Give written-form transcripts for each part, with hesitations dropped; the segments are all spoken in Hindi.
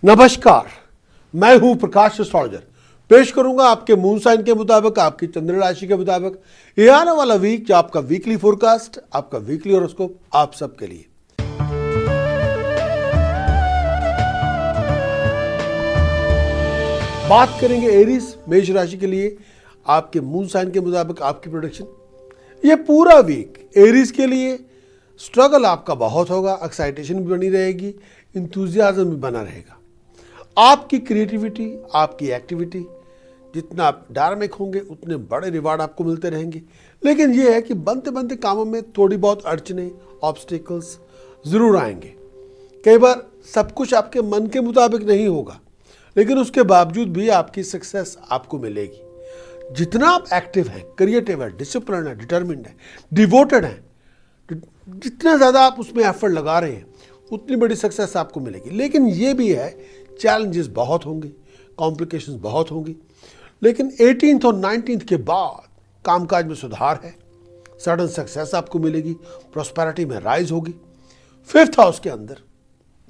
नमस्कार, मैं हूं प्रकाश एस्ट्रोलॉजर। पेश करूंगा आपके मून साइन के मुताबिक, आपकी चंद्र राशि के मुताबिक ये आने वाला वीक, जो आपका वीकली फोरकास्ट, आपका वीकली हॉरोस्कोप आप सबके लिए। बात करेंगे एरीज मेष राशि के लिए, आपके मून साइन के मुताबिक आपकी प्रोडिक्शन। ये पूरा वीक एरीज के लिए स्ट्रगल आपका बहुत होगा, एक्साइटेशन भी बनी रहेगी, इंथुजियाज्म भी बना रहेगा। आपकी क्रिएटिविटी, आपकी एक्टिविटी, जितना आप डायनामिक होंगे उतने बड़े रिवार्ड आपको मिलते रहेंगे। लेकिन यह है कि बनते बनते कामों में थोड़ी बहुत अड़चने, ऑब्स्टिकल्स ज़रूर आएंगे। कई बार सब कुछ आपके मन के मुताबिक नहीं होगा, लेकिन उसके बावजूद भी आपकी सक्सेस आपको मिलेगी। जितना आप एक्टिव हैं, क्रिएटिव है, डिसिप्लिन है, डिटर्मिन्ड है, डिवोटेड है, जितना ज़्यादा आप उसमें एफर्ट लगा रहे हैं उतनी बड़ी सक्सेस आपको मिलेगी। लेकिन ये भी है, चैलेंजेस बहुत होंगे, कॉम्प्लिकेशंस बहुत होंगी। लेकिन 18th और 19th के बाद कामकाज में सुधार है, सडन सक्सेस आपको मिलेगी, प्रॉस्पेरिटी में राइज होगी। 5th हाउस के अंदर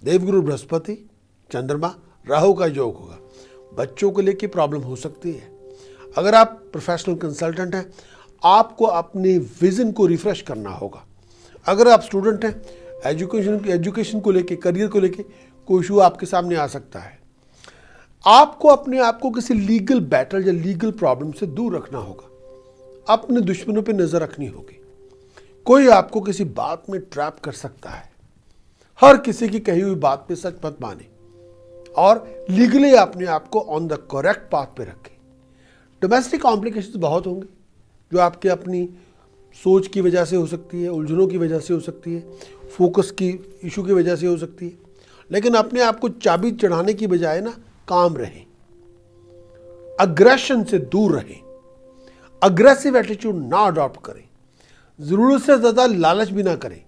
देवगुरु बृहस्पति, चंद्रमा, राहु का योग होगा। बच्चों को लेकर प्रॉब्लम हो सकती है। अगर आप प्रोफेशनल कंसल्टेंट हैं, आपको अपने विजन को रिफ्रेश करना होगा। अगर आप स्टूडेंट हैं, एजुकेशन को लेके, करियर को लेके कोई इशू आपके सामने आ सकता है। आपको अपने आप को किसी लीगल बैटल या लीगल प्रॉब्लम से दूर रखना होगा। अपने दुश्मनों पे नजर रखनी होगी। कोई आपको किसी बात में ट्रैप कर सकता है। हर किसी की कही हुई बात पे सच मत माने और लीगली अपने आप को ऑन द करेक्ट पाथ पे रखें। डोमेस्टिक कॉम्प्लिकेशंस बहुत होंगे, जो आपके अपनी सोच की वजह से हो सकती है, उलझनों की वजह से हो सकती है, फोकस की इशू की वजह से हो सकती है। लेकिन अपने आप को चाबी चढ़ाने की बजाय ना, काम रहें, अग्रेशन से दूर रहें, अग्रेसिव एटीट्यूड ना अडॉप्ट करें, जरूरत से ज्यादा लालच भी ना करें।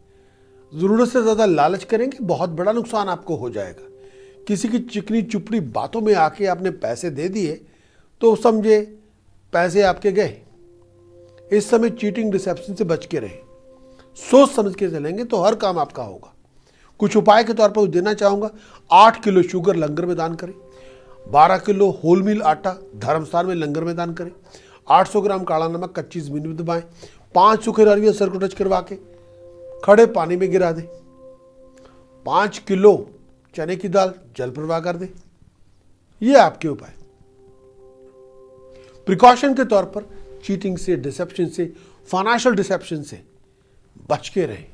जरूरत से ज्यादा लालच करेंगे बहुत बड़ा नुकसान आपको हो जाएगा। किसी की चिकनी चुपड़ी बातों में आके आपने पैसे दे दिए तो समझे पैसे आपके गए। इस समय चीटिंग, डिसेप्शन से बच के रहें। सोच समझ के चलेंगे तो हर काम आपका होगा। कुछ उपाय के तौर पर देना चाहूँगा। 8 किलो शुगर लंगर में दान करें, 12 किलो होल मिल आटा धर्मस्थान में लंगर में दान करें, 800 ग्राम काला नमक कच्ची ज़मीन में दबाएं, 5 सूखे नारियल सर को टच करवा के खड़े पानी में गिरा दें, 5 किलो चने की दाल जल प्रवाह कर दें। ये आपके उपाय। प्रिकॉशन के तौर पर चीटिंग से, डिसेप्शन से, फाइनेंशियल डिसेप्शन से बच के रहें।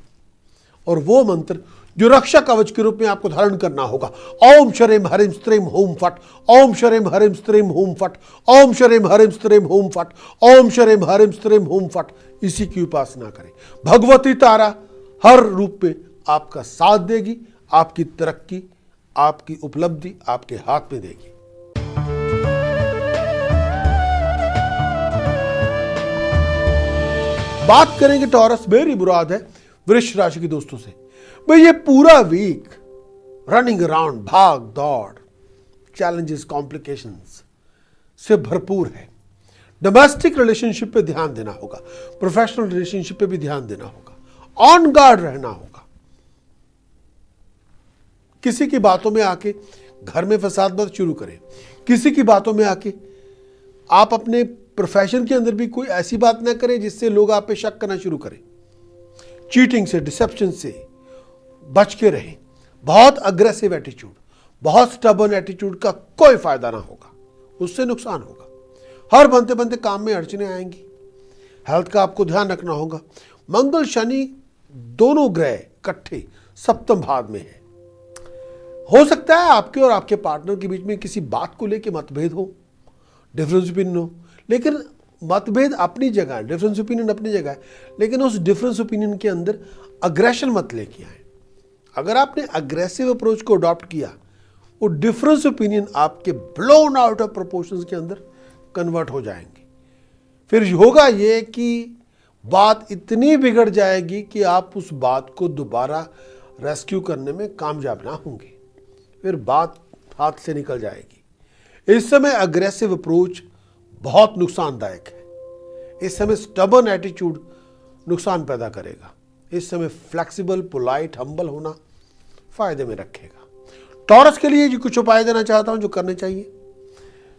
और वो मंत्र जो रक्षा कवच के रूप में आपको धारण करना होगा, ओम शरेम हरिम स्त्रीम होम फट, ओम शरेम हरिम स्त्रीम होम फट, ओम शरेम हरिम स्त्रीम होम फट, ओम शरेम हरिम स्त्रीम होम फट। इसी की उपासना करें। भगवती तारा हर रूप में आपका साथ देगी, आपकी तरक्की, आपकी उपलब्धि आपके हाथ में देगी। बात करेंगे टॉरस, मेरी मुराद है वृष राशि के दोस्तों से। भाई ये पूरा वीक रनिंग अराउंड, भाग दौड़, चैलेंजेस, कॉम्प्लिकेशंस से भरपूर है। डोमेस्टिक रिलेशनशिप पे ध्यान देना होगा, प्रोफेशनल रिलेशनशिप पे भी ध्यान देना होगा, ऑन गार्ड रहना होगा। किसी की बातों में आके घर में फसाद मत शुरू करें। किसी की बातों में आके आप अपने प्रोफेशन के अंदर भी कोई ऐसी बात ना करें जिससे लोग आप पे शक करना शुरू करें। चीटिंग से, डिसेप्शन से बच के रहें। बहुत अग्रेसिव एटीट्यूड, बहुत स्टबर्न एटीट्यूड का कोई फायदा ना होगा, उससे नुकसान होगा। हर बनते बनते काम में अड़चने आएंगी। हेल्थ का आपको ध्यान रखना होगा। मंगल शनि दोनों ग्रह इकट्ठे सप्तम भाव में है। हो सकता है आपके और आपके पार्टनर के बीच में किसी बात को लेकर मतभेद हो, डिफरेंस ओपिनियन हो, लेकिन मतभेद अपनी जगह है, डिफरेंस ओपिनियन अपनी जगह है। लेकिन उस डिफरेंस ओपिनियन के अंदर अग्रेशन मत लेके आए। अगर आपने अग्रेसिव अप्रोच को अडॉप्ट किया, वो डिफरेंस ओपिनियन आपके ब्लोन आउट ऑफ प्रोपोर्शंस के अंदर कन्वर्ट हो जाएंगे। फिर होगा ये कि बात इतनी बिगड़ जाएगी कि आप उस बात को दोबारा रेस्क्यू करने में कामयाब ना होंगे। फिर बात हाथ से निकल जाएगी। इस समय अग्रेसिव अप्रोच बहुत नुकसानदायक है। इस समय स्टबर्न एटीट्यूड नुकसान पैदा करेगा। इस समय फ्लेक्सिबल, पोलाइट, हम्बल होना फायदे में रखेगा। टॉरस के लिए जी कुछ उपाय देना चाहता हूं जो करने चाहिए।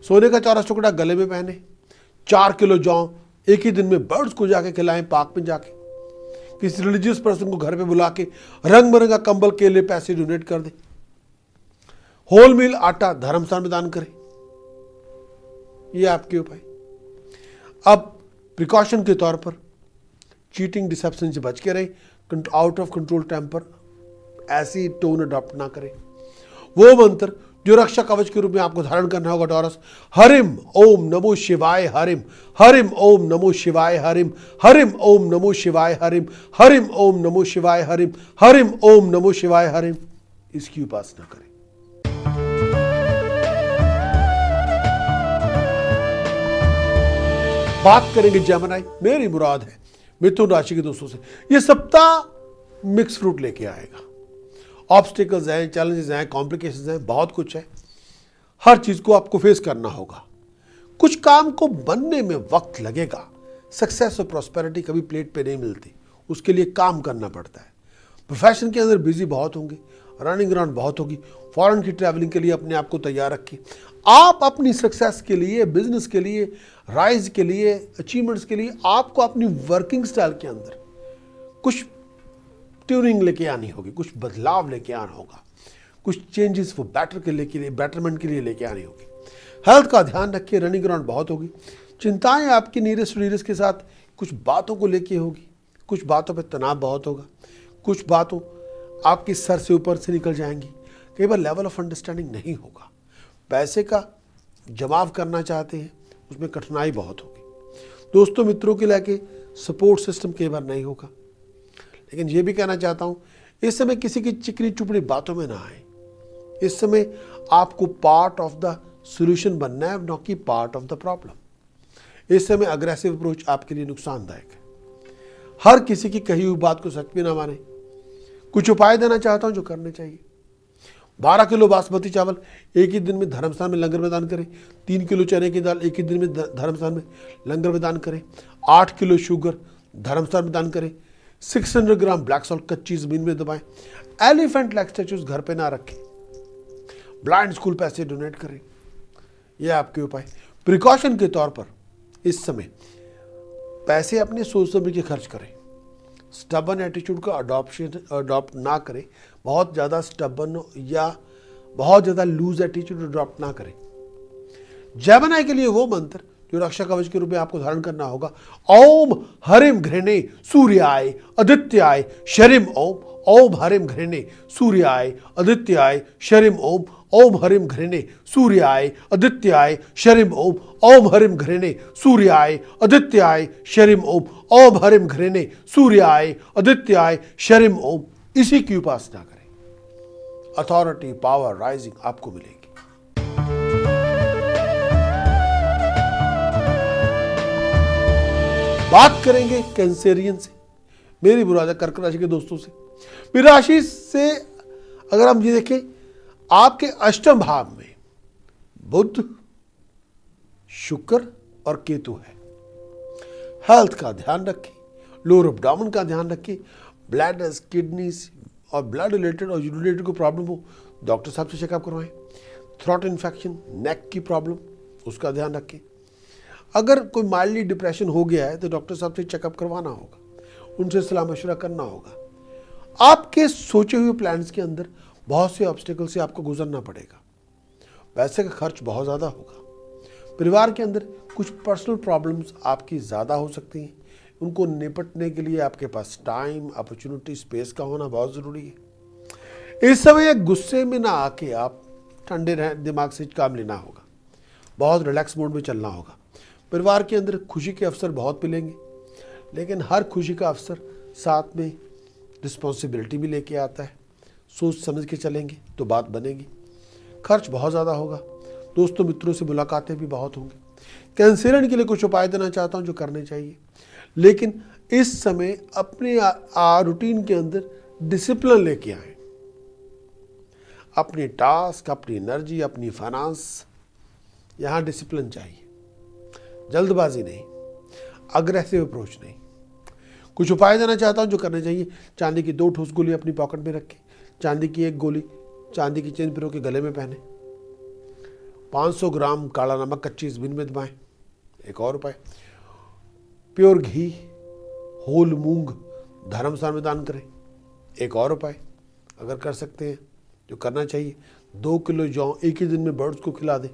सोने का चौरस टुकड़ा गले में पहने, 4 किलो जौ एक ही दिन में बर्ड्स को जाके खिलाएं, पार्क में जाके, किसी रिलीजियस पर्सन को घर पे बुला के रंग बिरंगा कंबल, केले, पैसे डोनेट कर दें। होल मील आटा धर्मस्थान में दान करें। ये आपके उपाय। अब प्रिकॉशन के तौर पर चीटिंग, डिसेप्शन से बच के रहें। आउट ऑफ कंट्रोल टेम्पर ऐसी टोन अडॉप्ट ना करें। वो मंत्र जो रक्षा कवच के रूप में आपको धारण करना होगा टॉरस, हरिम ओम नमो शिवाय हरिम, हरिम ओम नमो शिवाय हरिम, हरिम ओम नमो शिवाय हरिम, हरिम ओम नमो शिवाय हरिम, हरिम ओम नमो शिवाय हरिम, इसकी उपासना करें। बात करेंगे जेमिनी। मेरी मुराद है मिथुन राशि के दोस्तों से, ये सप्ताह मिक्स फ्रूट लेके आएगा। ऑब्स्टिकल्स हैं, चैलेंजेस हैं, कॉम्प्लिकेशंस हैं, बहुत कुछ है। हर चीज को आपको फेस करना होगा। कुछ काम को बनने में वक्त लगेगा। सक्सेस और प्रॉस्पेरिटी कभी प्लेट पे नहीं मिलती, उसके लिए काम करना पड़ता है। प्रोफेशन के अंदर बिजी बहुत होंगे, रनिंग अराउंड बहुत होगी। फॉरेन की ट्रैवलिंग के लिए अपने आप को तैयार रखिए। आप अपनी सक्सेस के लिए, बिजनेस के लिए, राइज के लिए, अचीवमेंट्स के लिए आपको अपनी वर्किंग स्टाइल के अंदर कुछ ट्यूनिंग लेके आनी होगी, कुछ बदलाव लेके आना होगा, कुछ चेंजेस वो बेटरमेंट के लिए लेके आनी होगी। हेल्थ का ध्यान रखिए। रनिंग अराउंड बहुत होगी। चिंताएं आपकी नीरस के साथ कुछ बातों को लेके होगी। कुछ बातों पे तनाव बहुत होगा। कुछ बातों आपकी सर से ऊपर से निकल जाएंगी। कई बार लेवल ऑफ अंडरस्टैंडिंग नहीं होगा। पैसे का जमाव करना चाहते हैं, उसमें कठिनाई बहुत होगी। दोस्तों मित्रों के लेके सपोर्ट सिस्टम कई बार नहीं होगा। लेकिन ये भी कहना चाहता हूं, इस समय किसी की चिकनी चुपड़ी बातों में ना आए। इस समय आपको पार्ट ऑफ द सॉल्यूशन बनना है, न कि पार्ट ऑफ द प्रॉब्लम। इस समय अग्रेसिव अप्रोच आपके लिए नुकसानदायक है। हर किसी की कही हुई बात को सच भी ना माने। कुछ उपाय देना चाहता हूं जो करने चाहिए। 12 किलो बासमती चावल एक ही दिन में धर्मस्थान में लंगर में दान करें। 3 किलो चने की दाल एक ही दिन में धर्मस्थान में लंगर में दान करें। 8 किलो शुगर धर्मस्थान में दान करें। 600 ग्राम ब्लैक सॉल्ट कच्ची जमीन में दबाएं। एलिफेंट लाइक स्टैचूज घर पे ना रखें। ब्लाइंड स्कूल पैसे डोनेट करें। ये आपके उपाय। प्रिकॉशन के तौर पर इस समय पैसे अपने सोच समझ के खर्च करें। स्टबन एटीट्यूड का अडॉप्ट ना करें। बहुत ज़्यादा स्टबन या बहुत ज़्यादा लूज एटीट्यूड अडॉप्ट ना करें। जेमिनी के लिए वो मंत्र जो रक्षा कवच के रूप में आपको धारण करना होगा, ओम हरिम घृणे सूर्याय आदित्याय शरिम ओम, ओम हरिम घृणे सूर्याय आदित्याय शरिम ओम, ओम हरिम घृणे सूर्याय आदित्याय शरिम ओम, ओम हरिम घृणे सूर्याय आदित्याय शरिम ओम, ओम हरिम घृणे सूर्याय आदित्याय शरिम ओम। इसी की उपासना करें। अथॉरिटी, पावर, राइजिंग आपको मिलेगी। बात करेंगे कैंसेरियन से। मेरी मुराद है कर्क राशि के दोस्तों से। मेरी राशि से अगर हम ये देखें, आपके अष्टम भाव में बुध, शुक्र और केतु है। हेल्थ का ध्यान रखें। लोअर एब्डोमेन का ध्यान रखें। ब्लैडर्स, किडनीज और ब्लड रिलेटेड और यूरिन रिलेटेड कोई प्रॉब्लम हो, डॉक्टर साहब से चेकअप करवाएं। थ्रोट इन्फेक्शन, नेक की प्रॉब्लम, उसका ध्यान रखें। अगर कोई माइल्डली डिप्रेशन हो गया है तो डॉक्टर साहब से चेकअप करवाना होगा, उनसे सलाह मशवरा करना होगा। आपके सोचे हुए प्लान्स के अंदर बहुत से ऑब्स्टिकल से आपको गुजरना पड़ेगा। पैसे का खर्च बहुत ज़्यादा होगा। परिवार के अंदर कुछ पर्सनल प्रॉब्लम्स आपकी ज़्यादा हो सकती हैं। उनको निपटने के लिए आपके पास टाइम, अपॉर्चुनिटी, स्पेस का होना बहुत ज़रूरी है। इस समय गुस्से में ना आके आप ठंडे दिमाग से काम लेना होगा। बहुत रिलैक्स मोड में चलना होगा। परिवार के अंदर खुशी के अवसर बहुत मिलेंगे, लेकिन हर खुशी का अवसर साथ में रिस्पॉन्सिबिलिटी भी लेके आता है। सोच समझ के चलेंगे तो बात बनेगी। खर्च बहुत ज़्यादा होगा। दोस्तों मित्रों से मुलाकातें भी बहुत होंगी। कैंसरियन के लिए कुछ उपाय देना चाहता हूँ जो करने चाहिए, लेकिन इस समय अपने रूटीन के अंदर डिसिप्लिन लेके आए। अपनी टास्क, अपनी एनर्जी, अपनी फाइनेंस, यहाँ डिसिप्लिन चाहिए। जल्दबाजी नहीं, अग्रेसिव अप्रोच नहीं। कुछ उपाय देना चाहता हूँ जो करने चाहिए। चांदी की 2 ठोस गोली अपनी पॉकेट में रखें। चांदी की 1 गोली चांदी की चेन पिरो के गले में पहने। 500 ग्राम काला नमक कच्ची जमीन में दबाएं, एक और उपाय। प्योर घी होल मूंग धर्मस्थान में दान करें, एक और उपाय अगर कर सकते हैं जो करना चाहिए। 2 किलो जौ एक ही दिन में बर्ड्स को खिला दें।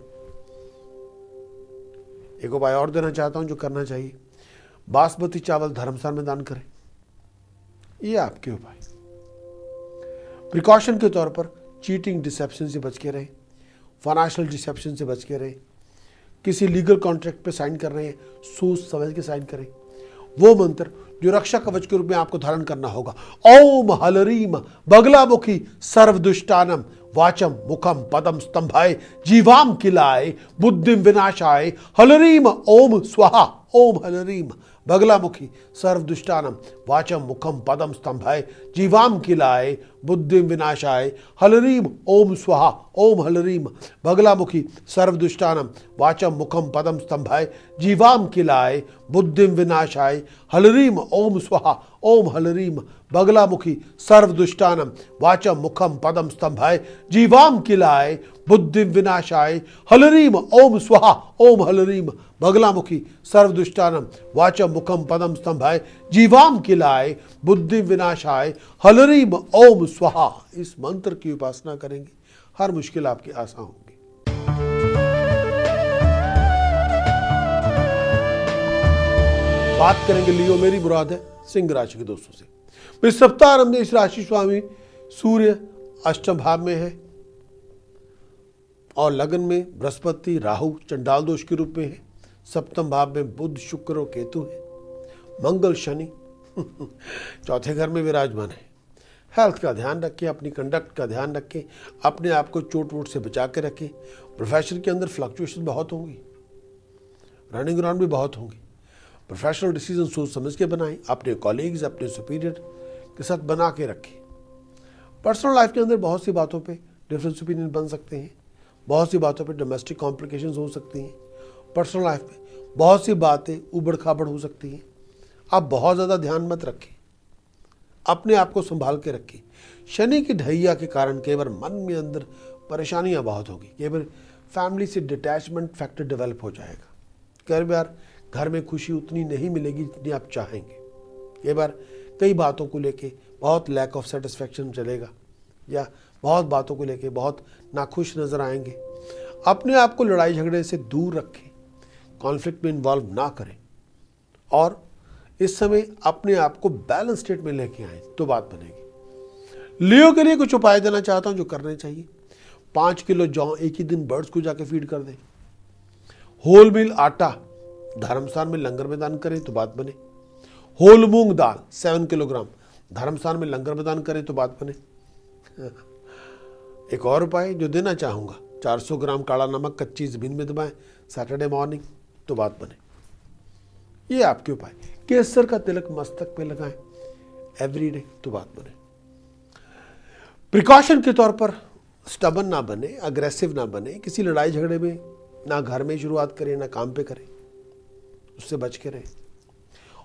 एक उपाय और देना चाहता हूं जो करना चाहिए, बासमती चावल धर्मस्थान में दान करें। ये आपके उपाय। प्रिकॉशन के तौर पर चीटिंग डिसेप्शन से बच के रहें, फाइनेंशियल डिसेप्शन से बच के रहें। किसी लीगल कॉन्ट्रैक्ट पे साइन कर रहे हैं, सोच समझ के साइन करें। वो मंत्र जो रक्षा कवच के रूप में आपको धारण करना होगा, ओम हलरीम बगलामुखी सर्वदुष्टानम वाचम मुखम पदम स्तंभाय जीवाम किलाय बुद्धिम विनाशाय हलरीम ओम स्वाहा। ओम हलरीम बगलामुखी सर्वदुष्टानम वाचम मुखम पदम स्तंभाय जीवाम किलाय बुद्धिम विनाशाय हलरीम ओम स्वाहा। ओम हलरीम बगलामुखी सर्वदुष्टानम वाचम मुखम पदम स्तंभाय जीवाम किलाय बुद्धिम विनाशाय हलरीम ओम स्वाहा। ओम हलरीम बगलामुखी सर्वदुष्टानम वाचम मुखम पदम स्तंभाय जीवाम किलाय बुद्धिम विनाशाय हलरीम ओम स्वाहा। ओम हलरीम बगलामुखी सर्वदुष्टानम वाचम मुखम पदम स्तंभाय जीवाम किलाय बुद्धि विनाशाय हलरीम ओम स्वाहा। इस मंत्र की उपासना करेंगे, हर मुश्किल आपकी आसान होगी। बात करेंगे लियो मेरी मुराद है सिंह राशि के दोस्तों से। इस सप्ताह आरंभ में इस राशि स्वामी सूर्य अष्टम भाव में है और लगन में बृहस्पति राहु चंडाल दोष के रूप में है। सप्तम भाव में बुध शुक्र और केतु है। मंगल शनि चौथे घर में विराजमान है। हेल्थ का ध्यान रखें, अपनी कंडक्ट का ध्यान रखें, अपने आप को चोट वोट से बचा के रखें। प्रोफेशन के अंदर फ्लक्चुएशन बहुत होंगी, रनिंग अराउंड भी बहुत होंगी। प्रोफेशनल डिसीजन सोच समझ के बनाएं, अपने कॉलीग्स अपने सुपीरियर के साथ बना के रखें। पर्सनल लाइफ के अंदर बहुत सी बातों पे डिफरेंस ओपिनियन बन सकते हैं, बहुत सी बातों पे डोमेस्टिक कॉम्प्लिकेशंस हो सकती हैं। पर्सनल लाइफ में बहुत सी बातें उबड़ खाबड़ हो सकती हैं। आप बहुत ज़्यादा ध्यान मत रखें, अपने आप को संभाल के रखें। शनि की ढैया के कारण कई बार मन में अंदर परेशानियां बहुत होगी, कई बार फैमिली से डिटैचमेंट फैक्टर डेवलप हो जाएगा। कई बार घर में खुशी उतनी नहीं मिलेगी जितनी आप चाहेंगे। कई बार कई बातों को लेके बहुत लैक ऑफ सेटिस्फैक्शन चलेगा या बहुत बातों को लेके बहुत नाखुश नजर आएंगे। अपने आप को लड़ाई झगड़े से दूर रखें, कॉन्फ्लिक्ट में इन्वॉल्व ना करें और इस समय अपने आप को बैलेंस स्टेट में लेके आए तो बात बनेगी। लियो के लिए कुछ उपाय देना चाहता हूं जो करने चाहिए। 5 किलो जौ एक ही दिन बर्ड्स को जाके फीड कर दें। होल मिल आटा धर्मस्थान में लंगर में दान करें तो बात बने। होल मूंग दाल 7 किलोग्राम धर्मस्थान में लंगर में दान करें तो बात बने। एक और उपाय जो देना चाहूंगा, 400 ग्राम काला नमक कच्ची जमीन में दबाएं सैटरडे मॉर्निंग तो बात बने। ये आपके उपाय। केसर का तिलक मस्तक पे लगाएं एवरीडे तो बात बने। प्रिकॉशन के तौर पर स्टबन ना बने, अग्रेसिव ना बने, किसी लड़ाई झगड़े में ना घर में शुरुआत करें ना काम पे करें, उससे बच के रहें।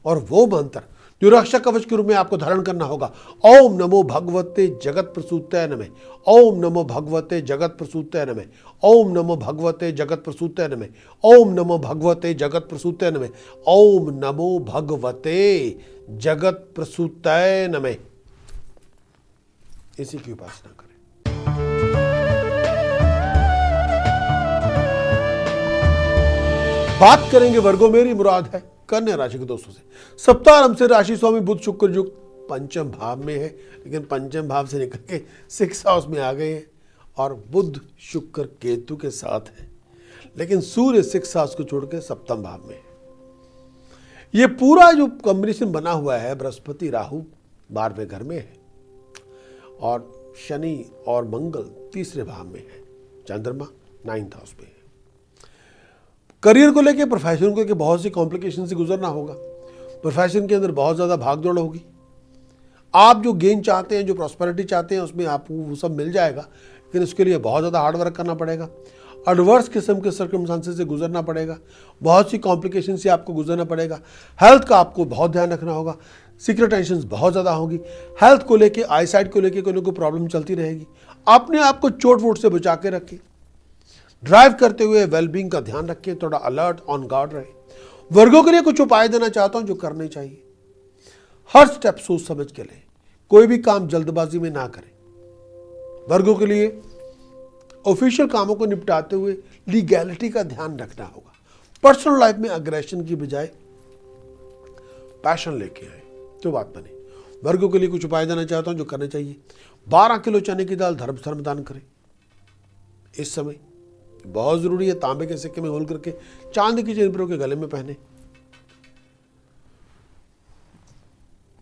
और वो मंत्र जो रक्षा कवच के रूप में आपको धारण करना होगा, ओम नमो भगवते जगत प्रसूताय नमः, ओम नमो भगवते जगत प्रसूताय नमः, ओम नमो भगवते जगत प्रसूताय नमः, ओम नमो भगवते जगत प्रसूताय नमः, ओम नमो भगवते जगत प्रसूताय नमः। इसी की उपासना करें। बात करेंगे वर्गों मेरी मुराद है कन्या राशि के दोस्तों से। सप्ताह आरंभ से राशि स्वामी बुध शुक्र युक्त पंचम भाव में है, लेकिन पंचम भाव से निकल के 6 हाउस में आ गए हैं और बुध शुक्र केतु के साथ है, लेकिन सूर्य 6 हाउस को छोड़ के सप्तम भाव में है। ये पूरा जो कॉम्बिनेशन बना हुआ है, बृहस्पति राहु 12वें घर में है और शनि और मंगल 3रे भाव में है, चंद्रमा 9th हाउस में है। करियर को लेके, प्रोफेशन को लेके बहुत सी कॉम्प्लिकेशन से गुजरना होगा। प्रोफेशन के अंदर बहुत ज़्यादा भागदौड़ होगी। आप जो गेन चाहते हैं, जो प्रॉस्पेरिटी चाहते हैं, उसमें आपको वो सब मिल जाएगा, लेकिन उसके लिए बहुत ज़्यादा हार्ड वर्क करना पड़ेगा। एडवर्स किस्म के सर्कमस्टांसेस से गुजरना पड़ेगा, बहुत सी कॉम्प्लिकेशन से आपको गुजरना पड़ेगा। हेल्थ का आपको बहुत ध्यान रखना होगा, सीक्रेट टेंशन बहुत ज़्यादा होगी। हेल्थ को लेके, आई साइट को लेके कोई ना कोई प्रॉब्लम चलती रहेगी। अपने आप को चोट वोट से बचा के रखें। ड्राइव करते हुए वेलबींग का ध्यान रखें, थोड़ा अलर्ट ऑन गार्ड रहे। वर्गों के लिए कुछ उपाय देना चाहता हूं जो करने चाहिए। हर स्टेप सोच समझ के लें, कोई भी काम जल्दबाजी में ना करें। वर्गों के लिए ऑफिशियल कामों को निपटाते हुए लीगैलिटी का ध्यान रखना होगा। पर्सनल लाइफ में अग्रेशन की बजाय पैशन लेके आए तो बात बने। वर्गों के लिए कुछ उपाय देना चाहता हूं जो करने चाहिए। 12 किलो चने की दाल धर्म दान करें। इस समय बहुत जरूरी है। तांबे के सिक्के में होल करके चांदी की चेन के गले में पहने।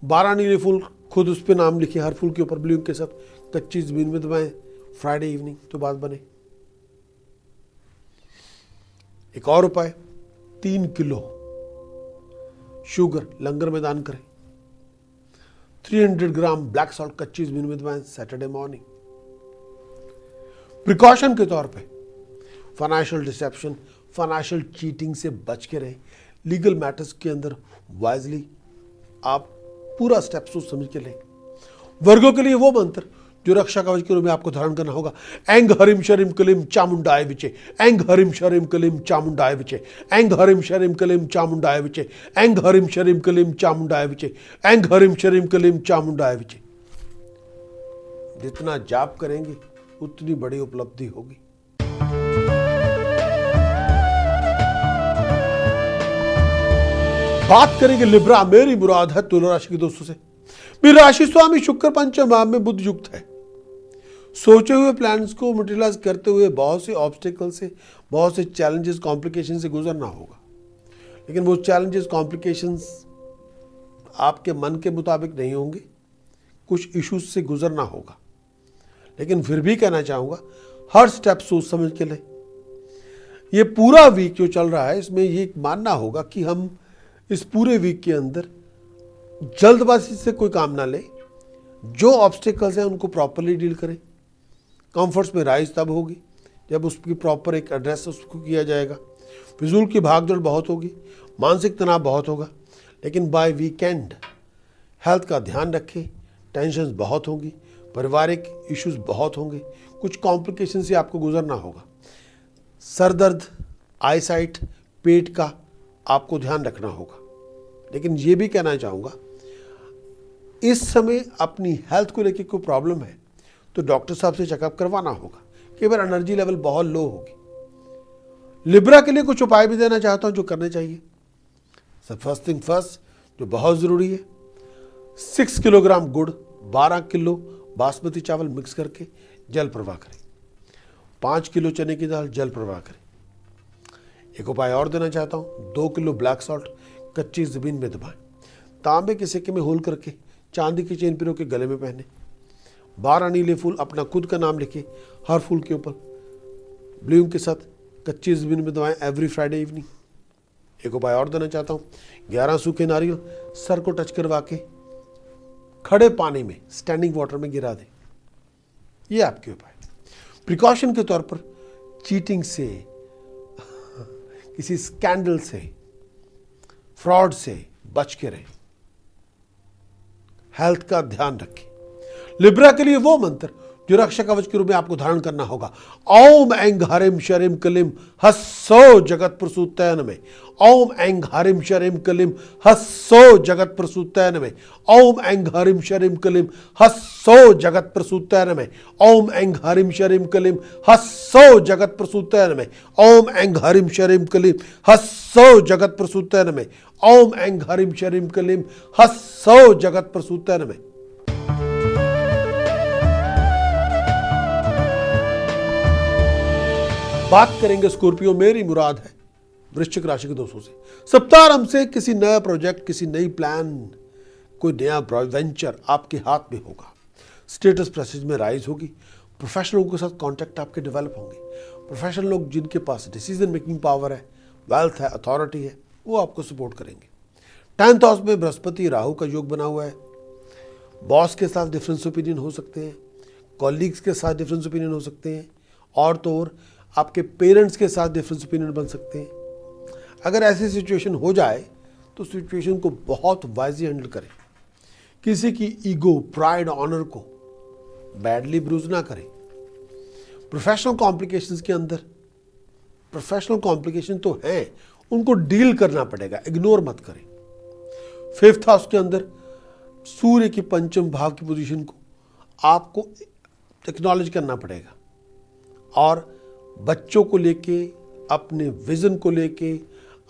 12 नीले फूल खुद उस पर नाम लिखे, हर फूल के ऊपर ब्लू के साथ कच्ची जमीन में दबाएं फ्राइडे इवनिंग तो बात बने। एक और उपाय, 3 किलो शुगर लंगर में दान करें। 300 ग्राम ब्लैक सॉल्ट कच्ची जमीन में दबाएं सैटरडे मॉर्निंग। प्रिकॉशन के तौर पे फाइनेंशियल डिसेप्शन, फाइनेंशियल चीटिंग से बच के रहें। लीगल मैटर्स के अंदर वाइजली आप पूरा स्टेप सोच समझ के लें। वर्गों के लिए वो मंत्र जो रक्षा कवच के रूप में आपको धारण करना होगा। एंग हरिम शरिम कलिम चामुंडाय विचे, एंग हरिम शरिम कलिम चामुंडाय विचे, एंग हरिम शरिम कलिम चामुंडाय विचे, एंग हरिम शरिम कलिम चामुंडाय विचे, एंग हरिम शरिम कलिम चामुंडाय विचे। जितना जाप करेंगे उतनी बड़ी उपलब्धि होगी। बात करेंगे लिब्रा, मेरी मुराद है तुला राशि के दोस्तों से। मेरी राशि स्वामी शुक्र पंचम भाव में बुध युक्त है। सोचे हुए प्लान्स को मटेरियलाइज करते हुए बहुत से ऑब्स्टिकल से, बहुत से चैलेंजेस, कॉम्प्लिकेशन से गुजरना होगा। लेकिन वो चैलेंजेस, कॉम्प्लिकेशंस आपके मन के मुताबिक नहीं होंगे। कुछ इश्यूज से गुजरना होगा। लेकिन फिर भी कहना चाहूँगा, हर स्टेप सोच समझ के लें। ये पूरा वीक जो चल रहा है, इसमें ये मानना होगा कि हम इस पूरे वीक के अंदर जल्दबाजी से कोई काम ना लें। जो ऑब्स्टिकल्स हैं उनको प्रॉपरली डील करें। कंफर्ट्स में राइज तब होगी जब उसकी प्रॉपर एक एड्रेस उसको किया जाएगा। फिजूल की भागदौड़ बहुत होगी, मानसिक तनाव बहुत होगा। लेकिन बाय वीकेंड हेल्थ का ध्यान रखें। टेंशन्स बहुत होंगी, पारिवारिक इश्यूज बहुत होंगे, कुछ कॉम्प्लिकेशन से आपको गुजरना होगा। सर दर्द, आईसाइट, पेट का आपको ध्यान रखना होगा। लेकिन ये भी कहना चाहूँगा, इस समय अपनी हेल्थ को लेकर कोई प्रॉब्लम है तो डॉक्टर साहब से चेकअप करवाना होगा। कई बार एनर्जी लेवल बहुत लो होगी। लिब्रा के लिए कुछ उपाय भी देना चाहता हूँ जो करने चाहिए। सब फर्स्ट थिंग फर्स्ट, जो बहुत ज़रूरी है, 6 किलोग्राम गुड़, 12 किलो बासमती चावल मिक्स करके जल प्रवाह करें। 5 किलो चने की दाल जल प्रवाह करें। एक उपाय और देना चाहता हूँ, 2 किलो ब्लैक सॉल्ट कच्ची ज़मीन में दबाएं। तांबे के सिक्के में होल करके चांदी की चेन पिरो के गले में पहने। 12 नीले फूल अपना खुद का नाम लिखे, हर फूल के ऊपर ब्लू के साथ कच्ची ज़मीन में दबाएं एवरी फ्राइडे इवनिंग। एक उपाय और देना चाहता हूँ, 11 सूखे नारियल सर को टच करवा के खड़े पानी में, स्टैंडिंग वाटर में गिरा दें। ये आपके उपाय। प्रिकॉशन के तौर पर चीटिंग से, किसी स्कैंडल से, फ्रॉड से बच के रहें। हेल्थ का ध्यान रखें। लिब्रा के लिए वो मंत्र जो रक्षा कवच के रूप में आपको धारण करना होगा। ओम ऐं हरिम शरिम कलिम हस्सो जगत प्रसूतैन में। ओम ऐं हरिम शरिम कलिम हस्सो जगत प्रसूतैन में। ओम ऐं हरिम शरिम कलिम हस्सो जगत प्रसूतैन में। ओम ऐं हरिम शरिम कलिम हस्सो जगत प्रसूतैन में। ओम ऐं हरिम शरिम कलिम हस्सो जगत प्रसूतैन में। ओम ऐं हरिम शरिम कलिम हस्सो जगत प्रसूतैन में। बात करेंगे स्कॉर्पियो, मेरी मुराद है वृश्चिक राशि के दोस्तों से। सप्ताह से किसी नया प्रोजेक्ट, किसी नई प्लान, कोई नया वेंचर आपके हाथ में होगा। स्टेटस प्रेस्टीज में राइज होगी। प्रोफेशनल लोगों के साथ कांटेक्ट आपके डेवलप होंगे। प्रोफेशनल लोग जिनके पास डिसीजन मेकिंग पावर है, वेल्थ है, अथॉरिटी है, वो आपको सपोर्ट करेंगे। 10th हाउस में बृहस्पति राहु का योग बना हुआ है। बॉस के साथ डिफरेंस ओपिनियन हो सकते हैं, कॉलीग्स के साथ डिफरेंस ओपिनियन हो सकते हैं, और तो और आपके पेरेंट्स के साथ डिफरेंस ओपिनियन बन सकते हैं। अगर ऐसी सिचुएशन हो जाए तो सिचुएशन को बहुत वाइजली हैंडल करें। किसी की ईगो, प्राइड, ऑनर को बैडली ब्रूज ना करें। प्रोफेशनल कॉम्प्लिकेशंस के अंदर प्रोफेशनल कॉम्प्लिकेशन तो है, उनको डील करना पड़ेगा, इग्नोर मत करें। 5th हाउस के अंदर सूर्य की पंचम भाव की पोजीशन को आपको एक्नॉलेज करना पड़ेगा और बच्चों को लेके, अपने विजन को लेके,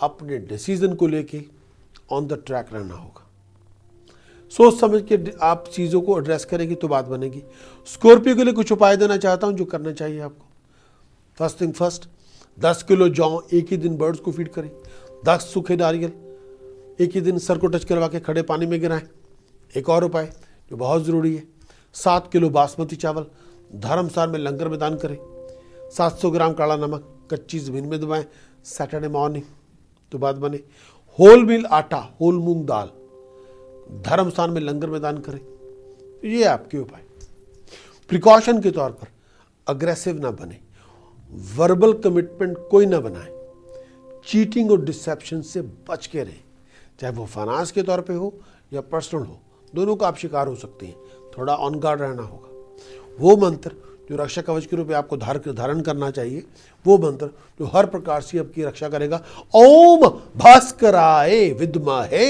अपने डिसीजन को लेके ऑन द ट्रैक रहना होगा। सोच समझ के आप चीज़ों को एड्रेस करेंगे तो बात बनेगी। स्कॉर्पियो के लिए कुछ उपाय देना चाहता हूं जो करना चाहिए आपको। फर्स्ट थिंग फर्स्ट, 10 किलो जौ एक ही दिन बर्ड्स को फीड करें। 10 सूखे नारियल एक ही दिन सर को टच करवा के खड़े पानी में गिराएं। एक और उपाय जो बहुत ज़रूरी है, 7 किलो बासमती चावल धर्मशाला में लंगर में दान करें। 700 ग्राम काला नमक कच्ची ज़मीन में दबाएं सैटरडे मॉर्निंग तो बात बने। होल मील आटा, होल मूंग दाल धर्मस्थान में लंगर में दान करें। ये आपके उपाय। प्रिकॉशन के तौर पर अग्रेसिव ना बने, वर्बल कमिटमेंट कोई ना बनाए, चीटिंग और डिसेप्शन से बच के रहें, चाहे वो फाइनेंस के तौर पे हो या पर्सनल हो, दोनों का आप शिकार हो सकते हैं। थोड़ा ऑन गार्ड रहना होगा। वो मंत्र जो रक्षा कवच के रूप में आपको धारण करना चाहिए, वो मंत्र जो हर प्रकार से आपकी रक्षा करेगा, ओम भास्कराय विद्महे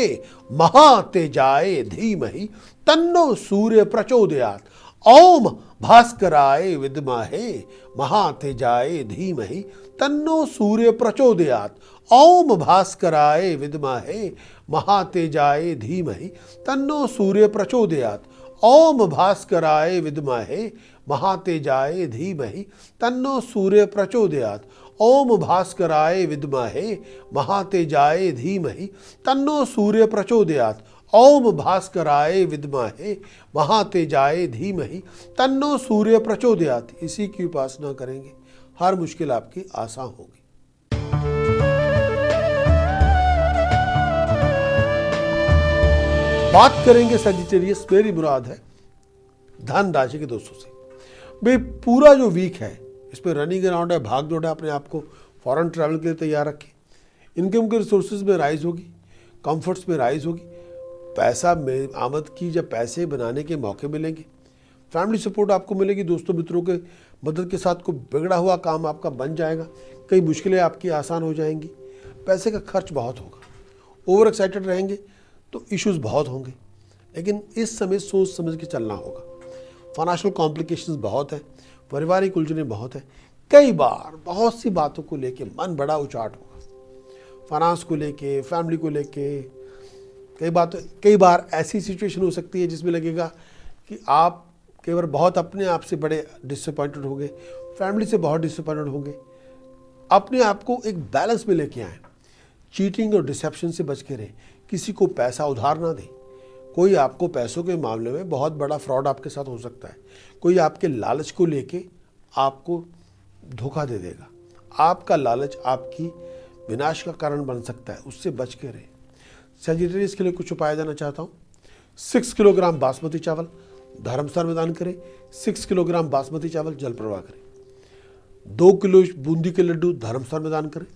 महातेजाय धीमहि तन्नो सूर्य प्रचोदयात्। ओम भास्कराय विद्महे महातेजाय धीमहि तन्नो सूर्य प्रचोदयात्। ओम भास्कराय विद्महे महातेजाय धीमहि तन्नो सूर्य प्रचोदयात्। ओम भास्कराय विद्महे महातेजाय धीमहि तन्नो सूर्य प्रचोदयात्। ओम भास्कराय विद्महे महातेजाय धीमहि तन्नो सूर्य प्रचोदयात्। ओम भास्कराय विद्महे महातेजाय धीमहि तन्नो सूर्य प्रचोदयात्। इसी की उपासना करेंगे, हर मुश्किल आपकी आसान होगी। बात करेंगे सजिटेरियस, मेरी मुराद है धन राशि के दोस्तों से। भाई पूरा जो वीक है इसमें रनिंग अराउंड है, भाग दौड़ है, अपने आप को फॉरेन ट्रैवल के लिए तैयार रखें। इनकम के रिसोर्सेज में राइज होगी, कंफर्ट्स में राइज होगी, पैसा में आमद की जब पैसे बनाने के मौके मिलेंगे, फैमिली सपोर्ट आपको मिलेगी, दोस्तों मित्रों के मदद के साथ को बिगड़ा हुआ काम आपका बन जाएगा, कई मुश्किलें आपकी आसान हो जाएंगी। पैसे का खर्च बहुत होगा, ओवर एक्साइटेड रहेंगे तो इश्यूज बहुत होंगे, लेकिन इस समय सोच समझ के चलना होगा। फाइनेंशियल कॉम्प्लिकेशंस बहुत है, पारिवारिक उलझनें बहुत है, कई बार बहुत सी बातों को लेके मन बड़ा उचाट होगा, फाइनेंस को लेके, फैमिली को लेके। कई बार ऐसी सिचुएशन हो सकती है जिसमें लगेगा कि आप कई बार बहुत अपने आप से बड़े डिसअपॉइंटेड होंगे, फैमिली से बहुत डिसअपॉइंटेड होंगे। अपने आप को एक बैलेंस में लेके आएँ, चीटिंग और डिसेप्शन से बच के रहें, किसी को पैसा उधार ना दें। कोई आपको पैसों के मामले में बहुत बड़ा फ्रॉड आपके साथ हो सकता है, कोई आपके लालच को लेके आपको धोखा दे देगा। आपका लालच आपकी विनाश का कारण बन सकता है, उससे बच के रहें। सजिटेरियस के लिए कुछ उपाय देना चाहता हूँ। 6 किलोग्राम बासमती चावल धर्मस्थल में दान करें। 6 किलोग्राम बासमती चावल जल प्रवाह करें। 2 किलो बूंदी के लड्डू धर्मस्थल में दान करें।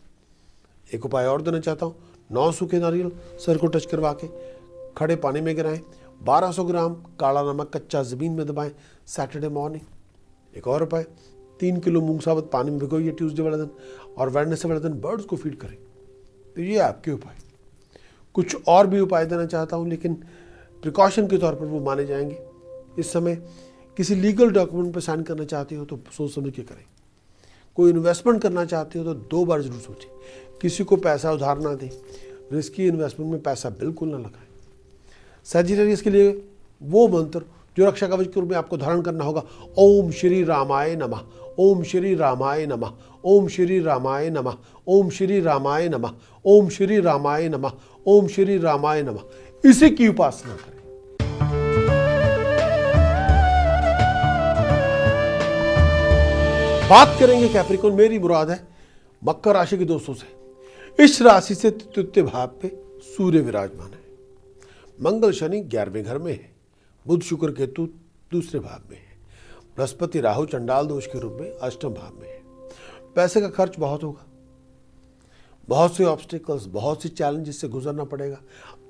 एक उपाय और देना चाहता हूँ, 9 सूखे नारियल सर को टच करवा के खड़े पानी में गिराएं। 1200 ग्राम काला नमक कच्चा ज़मीन में दबाएं सैटरडे मॉर्निंग। एक और उपाय, 3 किलो मूंग साबुत पानी में भिगोइए ट्यूसडे वाले दिन और वेडनेसडे वाले दिन बर्ड्स को फीड करें। तो ये आपके उपाय। कुछ और भी उपाय देना चाहता हूँ, लेकिन प्रिकॉशन के तौर पर वो माने जाएंगे। इस समय किसी लीगल डॉक्यूमेंट पर साइन करना चाहते हो तो सोच समझ के करें। कोई इन्वेस्टमेंट करना चाहते हो तो 2 बार जरूर सोचें। किसी को पैसा उधार ना दें, रिस्की इन्वेस्टमेंट में पैसा बिल्कुल ना लगाएं। सजिटेरियस के लिए वो मंत्र जो रक्षा कवच के रूप में आपको धारण करना होगा, ओम श्री रामाय नमः, ओम श्री रामाय नमः, ओम श्री रामाय नमः, ओम श्री रामाय नमः, ओम श्री रामाय नमः, ओम श्री रामाय नमः। इसी की उपासना करें। बात करेंगे कैप्रिकॉर्न, मेरी मुराद है मकर राशि के दोस्तों से। इस राशि से तृतीय भाव पे सूर्य विराजमान है। मंगल शनि 11वें घर में है, बुध शुक्र केतु दूसरे भाव में है, बृहस्पति राहु चंडाल दोष के रूप में अष्टम भाव में है। पैसे का खर्च बहुत होगा, बहुत से ऑब्स्टिकल्स, बहुत सी चैलेंजेस से गुजरना पड़ेगा।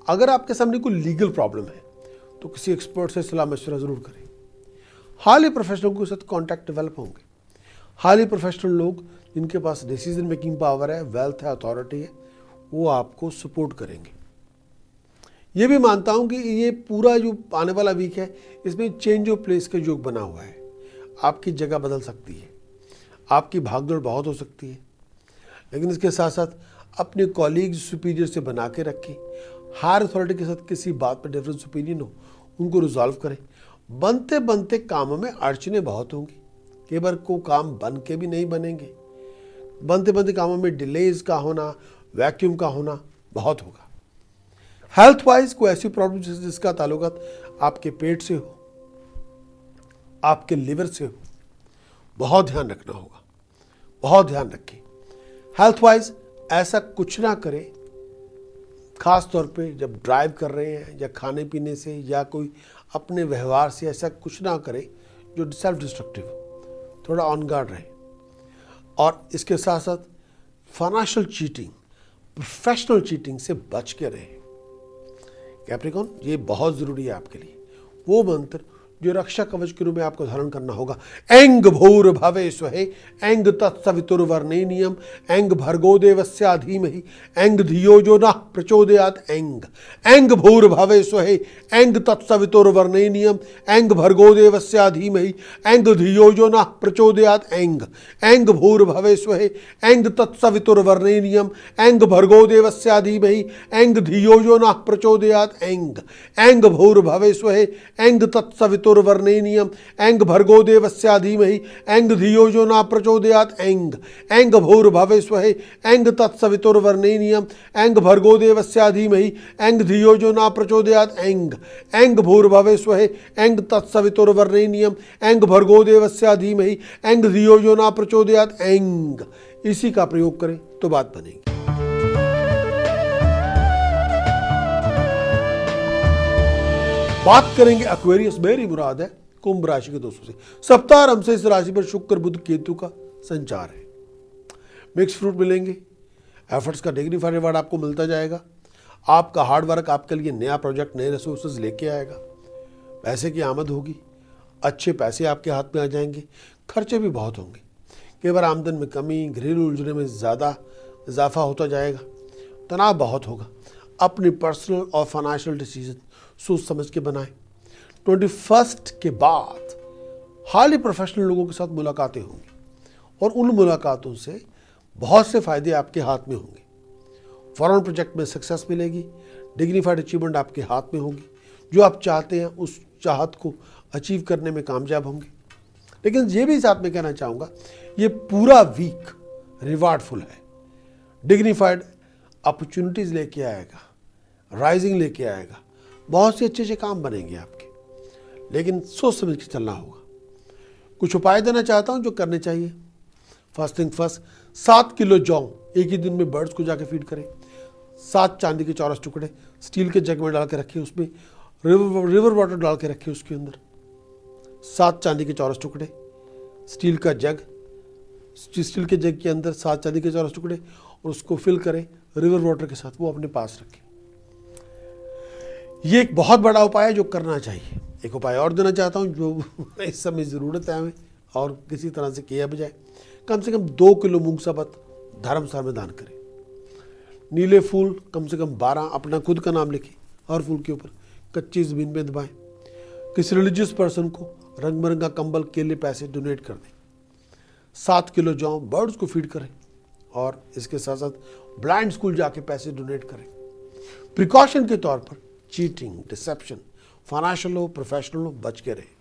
अगर आपके सामने कोई लीगल प्रॉब्लम है तो किसी एक्सपर्ट से सलाह मशवरा जरूर करें। हाल ही प्रोफेशनल के साथ कॉन्टैक्ट डेवलप होंगे। हाईली प्रोफेशनल लोग जिनके पास डिसीजन मेकिंग पावर है, वेल्थ है, अथॉरिटी है, वो आपको सपोर्ट करेंगे। ये भी मानता हूं कि ये पूरा जो आने वाला वीक है इसमें चेंज ऑफ प्लेस का योग बना हुआ है। आपकी जगह बदल सकती है, आपकी भागदौड़ बहुत हो सकती है, लेकिन इसके साथ साथ अपने कॉलीग्स सुपीरियर से बना के रखें। हायर अथॉरिटी के साथ किसी बात पर डिफरेंस ओपिनियन हो उनको रिजॉल्व करें। बनते बनते कामों में अड़चने बहुत होंगी, कई बार को काम बन के भी नहीं बनेंगे। बनते बनते कामों में डिलेज का होना, वैक्यूम का होना बहुत होगा। हेल्थ वाइज कोई ऐसी प्रॉब्लम जिसका ताल्लुकात आपके पेट से हो, आपके लिवर से हो, बहुत ध्यान रखना होगा, बहुत ध्यान रखें। हेल्थ वाइज ऐसा कुछ ना करें, खास तौर पे जब ड्राइव कर रहे हैं या खाने पीने से या कोई अपने व्यवहार से ऐसा कुछ ना करें जो सेल्फ डिस्ट्रक्टिव हो। थोड़ा ऑन गार्ड रहें। और इसके साथ साथ फाइनेंशियल चीटिंग, प्रोफेशनल चीटिंग से बच के रहें। कैप्रिकॉन, ये बहुत ज़रूरी है आपके लिए। वो मंत्र जो रक्षा कवच के रूप में आपको धारण करना होगा, एंग भूर भवे स्वहे एंग तत्सवितुर्वरेण्यम एंग भर्गो देवस्य धीमहि एंग धियो जो नः प्रचोदयात्। एंग भूर भवे स्वहे एंग तत्सवितुर्वरेण्यम एंग भर्गो देवस्य धीमहि एंग धियो जो नः प्रचोदयात्। एंग भूर भवे स्वहे एंग तत्सवितुर्वरेण्यम एंग भर्गो देवस्य धीमहि एंग धियो जो नः प्रचोदयात्। एंग भूर भवे स्वहे एंग तत्सवितुर्वरेण्यम एंग भर्गो देवस्य धीमहि एंग धियो जो न प्रचोदयात्। एंग भूर भवे स्वहे एंग तत्सवितुर्वरेण्यम एंग भर्गो देवस्य धीमहि एंग धियो जो न प्रचोदयात्। एंग भूर भवे स्वहे एंग तत्सवितुर्वरेण्यम एंग भर्गो देवस्य धीमहि एंग धियो जो न प्रचोदयात्। इसी का प्रयोग करें तो बात बनेगी। बात करेंगे एक्वेरियस, मेरी मुराद है कुंभ राशि के दोस्तों से। सप्ताह आरंभ से इस राशि पर शुक्र बुध केतु का संचार है। मिक्स फ्रूट मिलेंगे, एफर्ट्स का डिग्निफाइड रिवार्ड आपको मिलता जाएगा। आपका हार्ड वर्क आपके लिए नया प्रोजेक्ट, नए रिसोर्सेज लेके आएगा। पैसे की आमद होगी, अच्छे पैसे आपके हाथ में आ जाएंगे। खर्चे भी बहुत होंगे, कई बार आमदन में कमी, घरेलू उलझने में ज़्यादा इजाफा होता जाएगा। तनाव बहुत होगा। अपनी पर्सनल और फाइनेंशियल डिसीजन सोच समझ के बनाएं। 21 के बाद हाईली प्रोफेशनल लोगों के साथ मुलाकातें होंगी और उन मुलाकातों से बहुत से फायदे आपके हाथ में होंगे। फॉरेन प्रोजेक्ट में सक्सेस मिलेगी, डिग्निफाइड अचीवमेंट आपके हाथ में होगी। जो आप चाहते हैं उस चाहत को अचीव करने में कामयाब होंगे। लेकिन ये भी साथ में कहना चाहूँगा, ये पूरा वीक रिवार्डफुल है। डिग्निफाइड अपॉर्चुनिटीज़ लेके आएगा, राइजिंग लेके आएगा, बहुत से अच्छे अच्छे काम बनेंगे आपके, लेकिन सोच समझ के चलना होगा। कुछ उपाय देना चाहता हूं जो करने चाहिए। फर्स्ट थिंग फर्स्ट, 7 किलो जौ एक ही दिन में बर्ड्स को जाके फीड करें। 7 चांदी के चौरस टुकड़े स्टील के जग में डाल के रखें, उसमें रिवर वाटर डाल के रखें उसके अंदर। 7 चांदी के चौरस टुकड़े, स्टील का जग, स्टील के जग के अंदर 7 चांदी के चौरस टुकड़े, और उसको फिल करें रिवर वाटर के साथ, वो अपने पास रखें। ये एक बहुत बड़ा उपाय है जो करना चाहिए। एक उपाय और देना चाहता हूँ जो इस समय ज़रूरत है हमें और किसी तरह से किया बजाय, कम से कम 2 किलो मूंग साबत धर्मशाला में दान करें। नीले फूल कम से कम 12 अपना खुद का नाम लिखें, हर फूल के ऊपर कच्ची ज़मीन में दबाएं। किसी रिलीजियस पर्सन को रंग बिरंगा कंबल, केले, पैसे डोनेट कर दें। 7 किलो जौ बर्ड्स को फीड करें और इसके साथ साथ ब्लाइंड स्कूल जाके पैसे डोनेट करें। प्रिकॉशन के तौर पर चीटिंग, डिसेप्शन, फाइनेंशियल हो, प्रोफेशनल हो, बच के रहे।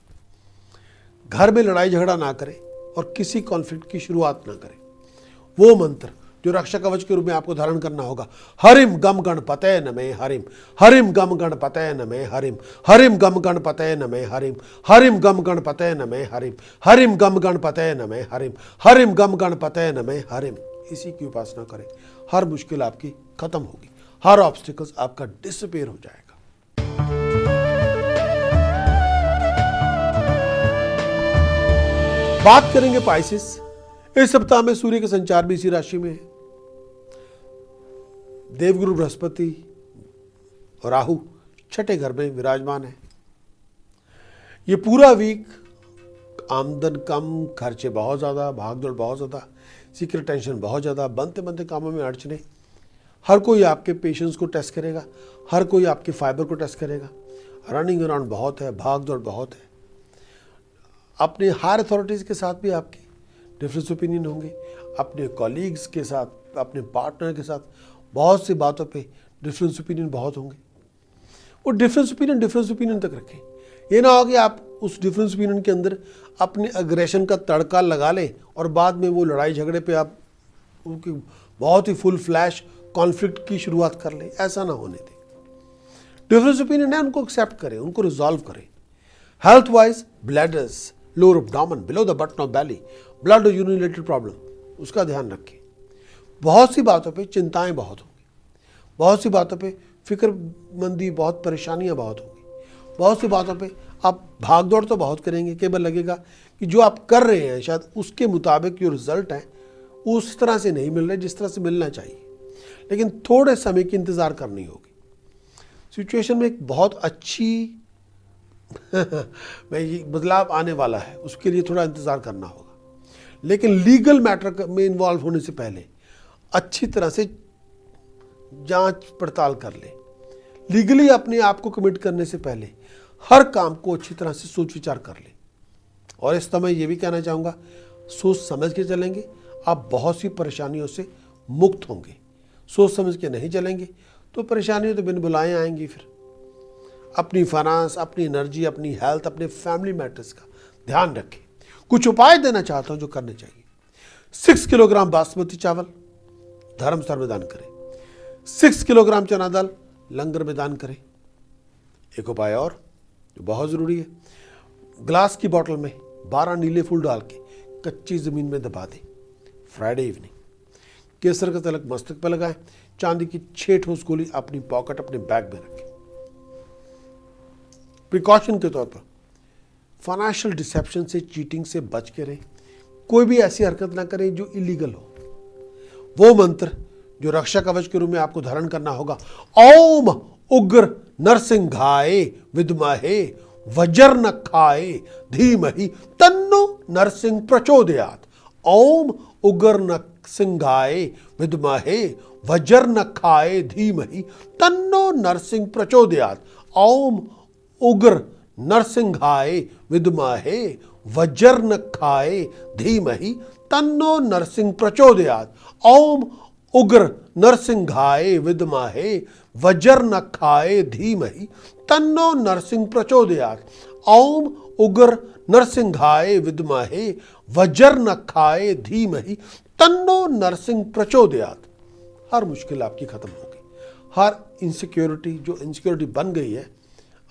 घर में लड़ाई झगड़ा ना करें और किसी कॉन्फ्लिक्ट की शुरुआत ना करें। वो मंत्र जो रक्षा कवच के रूप में आपको धारण करना होगा, हरिम गम गणपतये नमः हरिम, हरिम गम गणपतये नमः हरिम, हरिम गम गणपतये नमः हरिम, हरिम गम गणपतये नमः हरिम, हरिम गम गणपतये नमः हरिम, हरिम गम गणपतये नमः हरिम। इसी की उपासना करें। हर मुश्किल आपकी खत्म होगी, हर ऑब्स्टिकल्स आपका डिसअपीयर हो जाएगा। बात करेंगे पाइसेस। इस सप्ताह में सूर्य के संचार भी इसी राशि में है। देवगुरु बृहस्पति और राहु छठे घर में विराजमान है। ये पूरा वीक आमदन कम, खर्चे बहुत ज़्यादा, भागदौड़ बहुत ज़्यादा, सीक्रेट टेंशन बहुत ज़्यादा, बनते बनते कामों में अड़चने। हर कोई आपके पेशेंस को टेस्ट करेगा, हर कोई आपके फाइबर को टेस्ट करेगा। रनिंग अराउंड बहुत है, भागदौड़ बहुत है। अपने हायर अथॉरिटीज़ के साथ भी आपके डिफरेंस ओपिनियन होंगे, अपने कॉलीग्स के साथ, अपने पार्टनर के साथ बहुत सी बातों पे डिफरेंस ओपिनियन बहुत होंगे। वो डिफरेंस ओपिनियन तक रखें। ये ना हो कि आप उस डिफरेंस ओपिनियन के अंदर अपने अग्रेशन का तड़का लगा लें और बाद में वो लड़ाई झगड़े पे आप उनकी बहुत ही फुल फ्लैश कॉन्फ्लिक्ट की शुरुआत कर लें। ऐसा ना होने दें। डिफरेंस ओपिनियन है, उनको एक्सेप्ट करें, उनको रिजॉल्व करें। Health wise bladders, lower abdomen, below the button of belly, blood और यूरिन रिलेटेड प्रॉब्लम, उसका ध्यान रखें। बहुत सी बातों पे चिंताएं बहुत होंगी, बहुत सी बातों पे फिक्रमंदी, बहुत परेशानियां बहुत होंगी, बहुत सी बातों पे आप भागदौड़ तो बहुत करेंगे। केवल लगेगा कि जो आप कर रहे हैं शायद उसके मुताबिक जो रिजल्ट है उस तरह से नहीं मिल रहे जिस तरह से मिलना चाहिए, लेकिन थोड़े समय की इंतज़ार करनी होगी। सिचुएशन में एक बहुत अच्छी मैं ये बदलाव आने वाला है, उसके लिए थोड़ा इंतज़ार करना होगा। लेकिन लीगल मैटर में इन्वॉल्व होने से पहले अच्छी तरह से जांच पड़ताल कर ले। लीगली अपने आप को कमिट करने से पहले हर काम को अच्छी तरह से सोच विचार कर ले। और इस समय ये भी कहना चाहूँगा, सोच समझ के चलेंगे, आप बहुत सी परेशानियों से मुक्त होंगे। सोच समझ के नहीं चलेंगे तो परेशानियाँ तो बिन बुलाए आएंगी। फिर अपनी फाइनेंस, अपनी एनर्जी, अपनी हेल्थ, अपने फैमिली मैटर्स का ध्यान रखें। कुछ उपाय देना चाहता हूँ जो करने चाहिए। 6 किलोग्राम बासमती चावल धर्मस्थल में दान करें। 6 किलोग्राम चना दाल लंगर में दान करें। एक उपाय और जो बहुत ज़रूरी है, ग्लास की बोतल में 12 नीले फूल डाल के कच्ची ज़मीन में दबा दें। फ्राइडे इवनिंग केसर का तिलक मस्तक पर लगाएं। चांदी की 6 ठोस गोली अपनी पॉकेट, अपने बैग में रखें। प्रिकॉशन के तौर पर फाइनेंशियल डिसेप्शन से, चीटिंग से बच के रहें। कोई भी ऐसी हरकत ना करें जो इलीगल हो। वो मंत्र जो रक्षा कवच के रूप में आपको धारण करना होगा, ओम उग्र नरसिंहाय विद्महे वज्रनखाय धीमहि तन्नो नरसिंह प्रचोदयात्। ओम उग्र नरसिंहाय विद्महे वज्रनखाय धीमहि तन्नो नरसिंह प्रचोदयात्। ओम उग्र नरसिंहाय विद्महे वज्रनखाय धीमहि तन्नो नरसिंह प्रचोदयात्। ओम उग्र नरसिंहाय विद्महे वज्रनखाय धीमहि तन्नो नरसिंह प्रचोदयात्। ओम उग्र नरसिंहाय विद्महे वज्रनखाय धीमहि तन्नो नरसिंह प्रचोदयात्। हर मुश्किल आपकी खत्म होगी। हर इनसिक्योरिटी जो इनसिक्योरिटी बन गई है,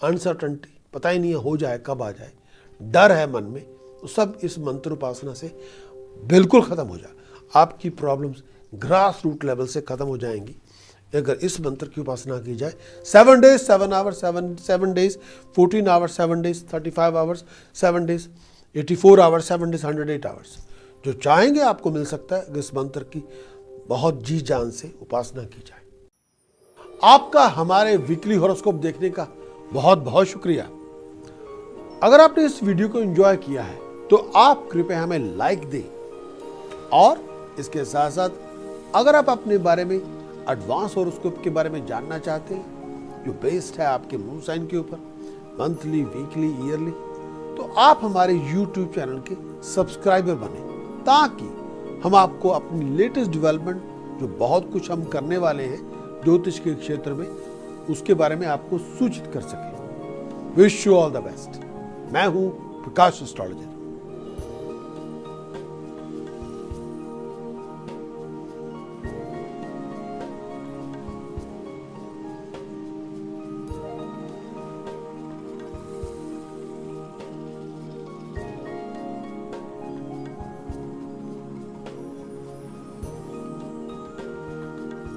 अनसर्टनिटी, पता ही नहीं है हो जाए कब आ जाए, डर है मन में, तो सब इस मंत्र उपासना से बिल्कुल ख़त्म हो जाए। आपकी प्रॉब्लम्स ग्रास रूट लेवल से ख़त्म हो जाएंगी अगर इस मंत्र की उपासना की जाए। 7 days 7 hours, 7 days 14 hours, 7 days 35 hours, 7 days 84 hours, 7 days 108 hours। जो चाहेंगे आपको मिल सकता है अगर इस मंत्र की बहुत जी जान से उपासना की जाए। आपका हमारे वीकली हॉरोस्कोप देखने का बहुत बहुत शुक्रिया। अगर आपने इस वीडियो को एंजॉय किया है तो आप कृपया हमें लाइक दें, और इसके साथ साथ अगर आप अपने बारे में एडवांस हॉरोस्कोप के बारे में जानना चाहते हैं जो बेस्ड है आपके मून साइन के ऊपर, मंथली, वीकली, ईयरली, तो आप हमारे YouTube चैनल के सब्सक्राइबर बने, ताकि हम आपको अपनी लेटेस्ट डेवलपमेंट, जो बहुत कुछ हम करने वाले हैं ज्योतिष के क्षेत्र में, उसके बारे में आपको सूचित कर सकें। Wish you all the best. मैं हूं प्रकाश एस्ट्रोलॉजर।